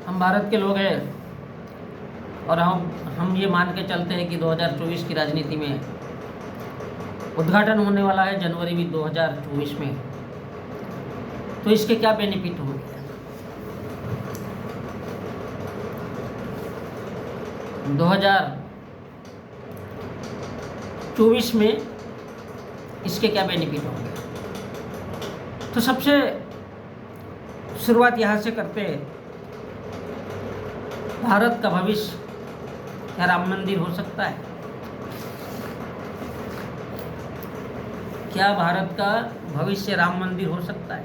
हम भारत के लोग हैं और हम ये मान के चलते हैं कि 2024 की राजनीति में उद्घाटन होने वाला है जनवरी में 2024 में, तो इसके क्या बेनिफिट होंगे। 2024 में इसके क्या बेनिफिट होंगे, तो सबसे शुरुआत यहाँ से करते हैं। भारत का भविष्य क्या राम मंदिर हो सकता है? क्या भारत का भविष्य राम मंदिर हो सकता है?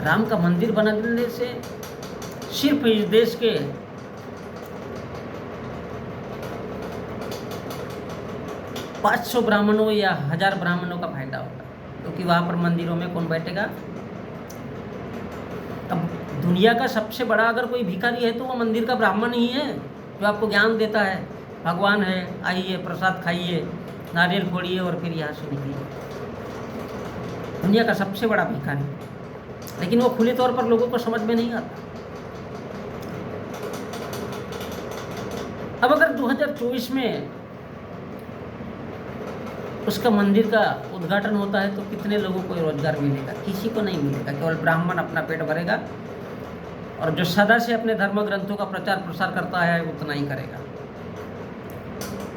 राम का मंदिर बनाने से सिर्फ इस देश के 500 ब्राह्मणों या 1000 ब्राह्मणों का फायदा होगा, क्योंकि वहाँ पर मंदिरों में कौन बैठेगा? अब दुनिया का सबसे बड़ा अगर कोई भिखारी है तो वो मंदिर का ब्राह्मण ही है, जो आपको ज्ञान देता है, भगवान है, आइए प्रसाद खाइए, नारियल फोड़िए और फिर यहाँ से निकलिए। दुनिया का सबसे बड़ा भिखारी, लेकिन वो खुले तौर पर लोगों को समझ में नहीं आता। अब अगर 2024 में उसका मंदिर का उद्घाटन होता है तो कितने लोगों को रोजगार मिलेगा? किसी को नहीं मिलेगा, केवल ब्राह्मण अपना पेट भरेगा और जो सदा से अपने धर्म ग्रंथों का प्रचार प्रसार करता है उतना ही करेगा।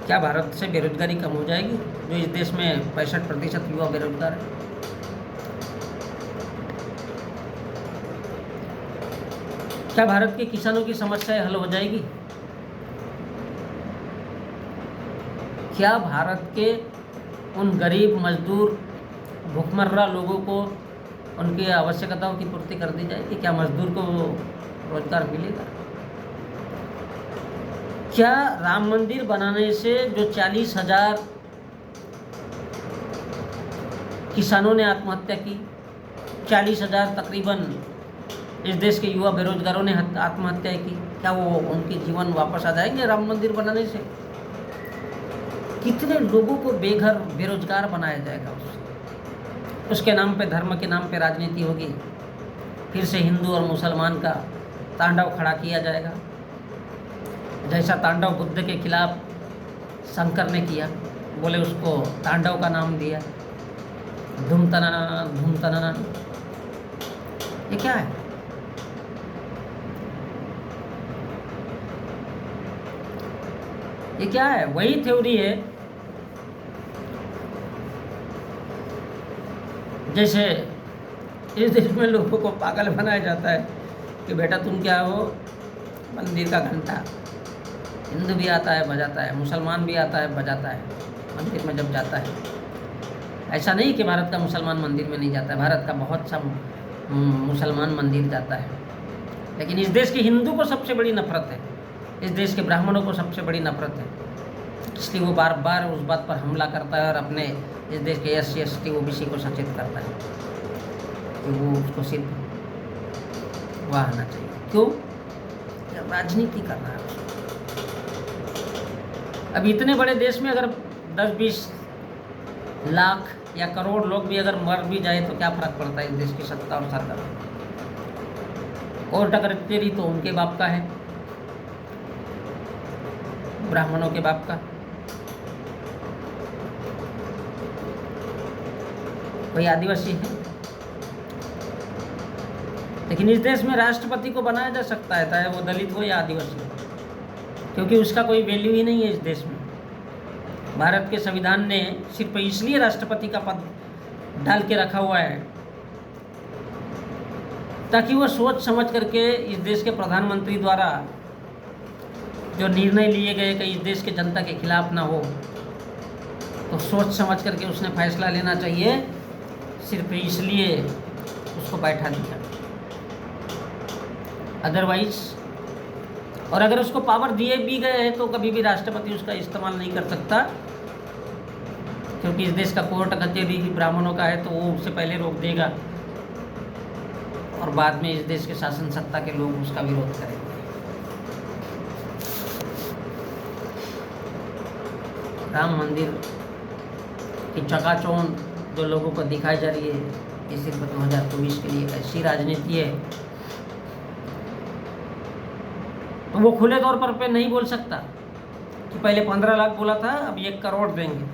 क्या भारत से बेरोजगारी कम हो जाएगी? जो इस देश में 65% युवा बेरोजगार है। क्या भारत के किसानों की समस्याएं हल हो जाएगी? क्या भारत के उन गरीब मजदूर भूखमर्रा लोगों को उनकी आवश्यकताओं की पूर्ति कर दी जाएगी? क्या मजदूर को रोजगार मिलेगा? क्या राम मंदिर बनाने से जो 40,000 किसानों ने आत्महत्या की, 40,000 तकरीबन इस देश के युवा बेरोजगारों ने आत्महत्या की, क्या वो उनके जीवन वापस आ जाएंगे राम मंदिर बनाने से? कितने लोगों को बेघर बेरोजगार बनाया जाएगा उसके नाम पे, धर्म के नाम पे राजनीति होगी। फिर से हिंदू और मुसलमान का तांडव खड़ा किया जाएगा, जैसा तांडव बुद्ध के खिलाफ शंकर ने किया, बोले उसको तांडव का नाम दिया, धूम तनाना। ये क्या है? ये क्या है? वही थ्योरी है जैसे इस देश में लोगों को पागल बनाया जाता है कि बेटा तुम क्या हो, मंदिर का घंटा। हिंदू भी आता है बजाता है, मुसलमान भी आता है बजाता है मंदिर में जब जाता है। ऐसा नहीं कि भारत का मुसलमान मंदिर में नहीं जाता है, भारत का बहुत सा मुसलमान मंदिर जाता है, लेकिन इस देश के हिंदू को सबसे बड़ी नफरत है, इस देश के ब्राह्मणों को सबसे बड़ी नफरत है। इसलिए वो बार बार उस बात पर हमला करता है और अपने इस देश के SC ST OBC को सचेत करता है कि वो उसको सिर्फ वह आना चाहिए। क्यों? राजनीति करना है उसको। अब इतने बड़े देश में अगर 10-20 लाख या करोड़ लोग भी अगर मर भी जाए तो क्या फर्क पड़ता है इस देश की सत्ता और सरकार? कोर्ट अगर तेरी तो उनके बाप का है, ब्राह्मणों के बाप का। कोई आदिवासी है, लेकिन इस देश में राष्ट्रपति को बनाया जा सकता है, चाहे वो दलित हो या आदिवासी हो, क्योंकि उसका कोई वैल्यू ही नहीं है इस देश में। भारत के संविधान ने सिर्फ इसलिए राष्ट्रपति का पद डाल के रखा हुआ है ताकि वो सोच समझ करके इस देश के प्रधानमंत्री द्वारा जो निर्णय लिए गए कि इस देश के जनता के खिलाफ ना हो, तो सोच समझ करके उसने फैसला लेना चाहिए, सिर्फ इसलिए उसको बैठा दिया। अदरवाइज, और अगर उसको पावर दिए भी गए हैं तो कभी भी राष्ट्रपति उसका इस्तेमाल नहीं कर सकता, क्योंकि इस देश का कोर्ट कचहरी ही ब्राह्मणों का है, तो वो उससे पहले रोक देगा और बाद में इस देश के शासन सत्ता के लोग उसका विरोध करेंगे। राम मंदिर की चकाचौंध जो लोगों को दिखाई जा रही है, ये सिर्फ 2024 के लिए एक ऐसी राजनीति है, तो वो खुले तौर पर नहीं बोल सकता कि पहले 15 लाख बोला था, अब 1 करोड़ देंगे।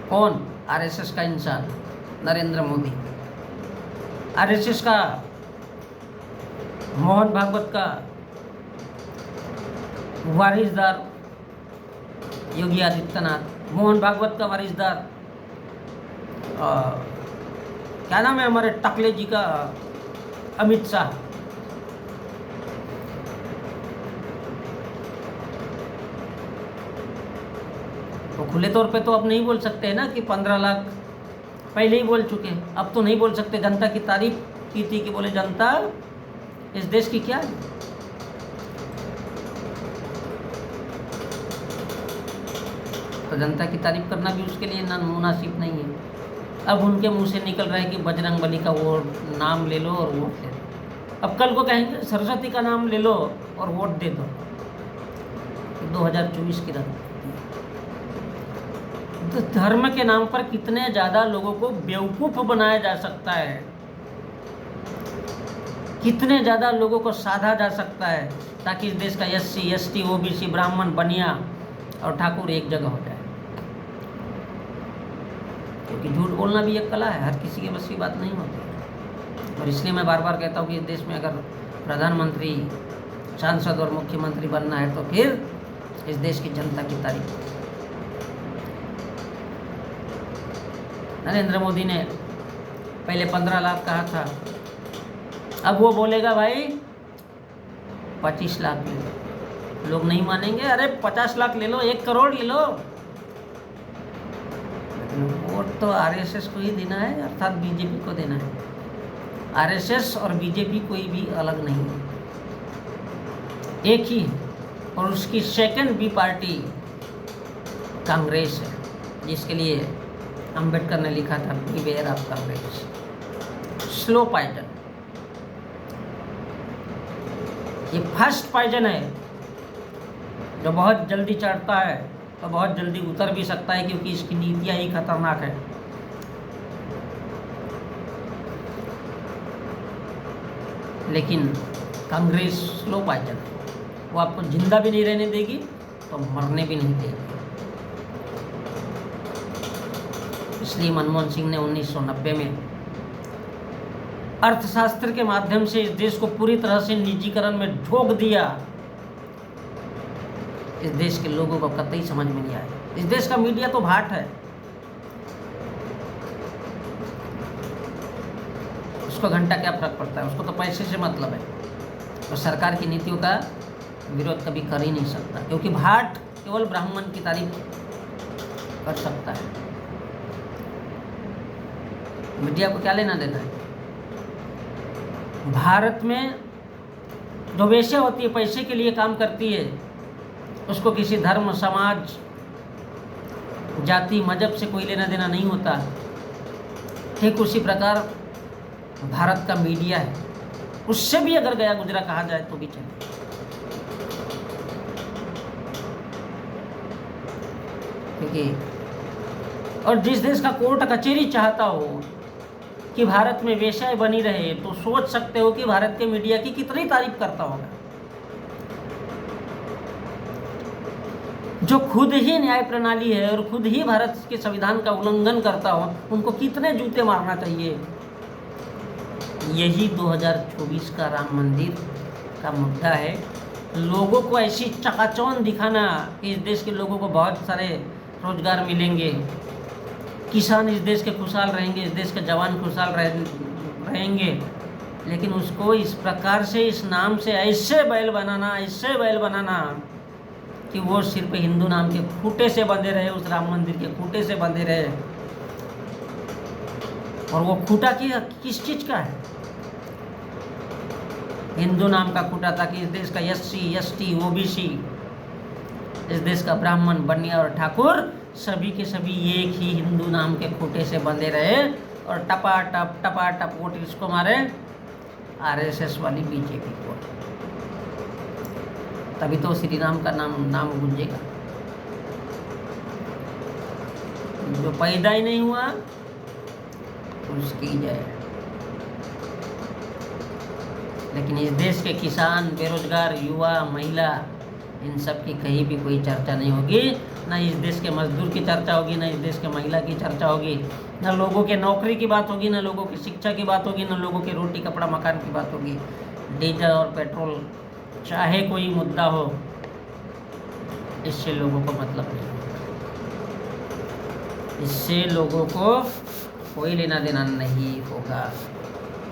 कौन? आरएसएस का इंसान नरेंद्र मोदी, आरएसएस का मोहन भागवत का वारिसदार योगी आदित्यनाथ, मोहन भागवत का वारिसदार क्या नाम है हमारे टकले जी का, अमित शाह। तो खुले तौर पे तो अब नहीं बोल सकते हैं ना कि 15 लाख, पहले ही बोल चुके, अब तो नहीं बोल सकते। जनता की तारीफ की थी कि बोले जनता इस देश की क्या है। तो जनता की तारीफ करना भी उसके लिए मुनासिब नहीं है। अब उनके मुंह से निकल रहा है कि बजरंग बली का वो नाम ले लो और वोट दे दो। अब कल को कहेंगे सरस्वती का नाम ले लो और वोट दे दो। 2024 की रात। तो धर्म के नाम पर कितने ज़्यादा लोगों को बेवकूफ़ बनाया जा सकता है, कितने ज़्यादा लोगों को साधा जा सकता है ताकि इस देश का SC ST OBC ब्राह्मण बनिया और ठाकुर एक जगह हो जाए। क्योंकि झूठ बोलना भी एक कला है, हर किसी के बस की बात नहीं होती। और इसलिए मैं बार बार कहता हूँ कि इस देश में अगर प्रधानमंत्री, सांसद और मुख्यमंत्री बनना है तो फिर इस देश की जनता की तारीफ। नरेंद्र मोदी ने पहले 15 लाख कहा था, अब वो बोलेगा भाई 25 लाख ले लो। लोग नहीं मानेंगे, अरे 50 लाख ले लो, 1 करोड़ ले लो। वोट तो आरएसएस को ही देना है, अर्थात बीजेपी को देना है। आरएसएस और बीजेपी कोई भी अलग नहीं है, एक ही है। और उसकी सेकंड बी पार्टी कांग्रेस है, जिसके लिए अंबेडकर ने लिखा था beware of Congress, slow poison. ये फर्स्ट पॉइजन है जो बहुत जल्दी चढ़ता है और बहुत जल्दी उतर भी सकता है, क्योंकि इसकी नीतियाँ ही खतरनाक है। लेकिन कांग्रेस स्लो पॉइजन है, वो आपको जिंदा भी नहीं रहने देगी तो मरने भी नहीं देगी। इसलिए मनमोहन सिंह ने 1990 में अर्थशास्त्र के माध्यम से इस देश को पूरी तरह से निजीकरण में झोंक दिया। इस देश के लोगों को कतई समझ में नहीं आया। इस देश का मीडिया तो भाट है, उसको घंटा क्या फर्क पड़ता है, उसको तो पैसे से मतलब है। और सरकार की नीतियों का विरोध कभी कर ही नहीं सकता, क्योंकि भाट केवल ब्राह्मण की तारीफ कर सकता है। मीडिया को क्या लेना देना है। भारत में जो वेश्या होती है, पैसे के लिए काम करती है, उसको किसी धर्म, समाज, जाति, मजहब से कोई लेना देना नहीं होता। ठीक उसी प्रकार भारत का मीडिया है, उससे भी अगर गया गुजरा कहा जाए तो भी चले। क्योंकि और जिस देश का कोर्ट कचहरी चाहता हो कि भारत में वेश्याएं बनी रहे, तो सोच सकते हो कि भारत के मीडिया की कितनी तारीफ करता होगा। जो खुद ही न्याय प्रणाली है और खुद ही भारत के संविधान का उल्लंघन करता हो, उनको कितने जूते मारना चाहिए। यही 2024 का राम मंदिर का मुद्दा है। लोगों को ऐसी चकाचौंध दिखाना कि इस देश के लोगों को बहुत सारे रोजगार मिलेंगे, किसान इस देश के खुशहाल रहेंगे, इस देश के जवान खुशहाल रहेंगे, लेकिन उसको इस प्रकार से, इस नाम से ऐसे बैल बनाना कि वो सिर्फ हिंदू नाम के खूंटे से बंधे रहे, उस राम मंदिर के खूंटे से बंधे रहे। और वो खूंटा किस चीज़ का है? हिंदू नाम का खूंटा, ताकि इस देश का SC ST OBC, इस देश का ब्राह्मण, बनिया और ठाकुर सभी के सभी एक ही हिंदू नाम के खूंटे से बंधे रहे और टपा टप वोट इसको मारे, RSS वाली बीजेपी को। तभी तो श्री राम का नाम गूंजेगा। जो पैदा ही नहीं हुआ उसकी जय। लेकिन इस देश के किसान, बेरोजगार, युवा, महिला, इन सब की कहीं भी कोई चर्चा नहीं होगी। ना इस देश के मजदूर की चर्चा होगी, ना इस देश के महिला की चर्चा होगी, ना लोगों के नौकरी की बात होगी, ना लोगों की शिक्षा की बात होगी, ना लोगों के रोटी कपड़ा मकान की बात होगी। डीजल और पेट्रोल, चाहे कोई मुद्दा हो, इससे लोगों को मतलब नहीं, इससे लोगों को कोई लेना देना नहीं होगा।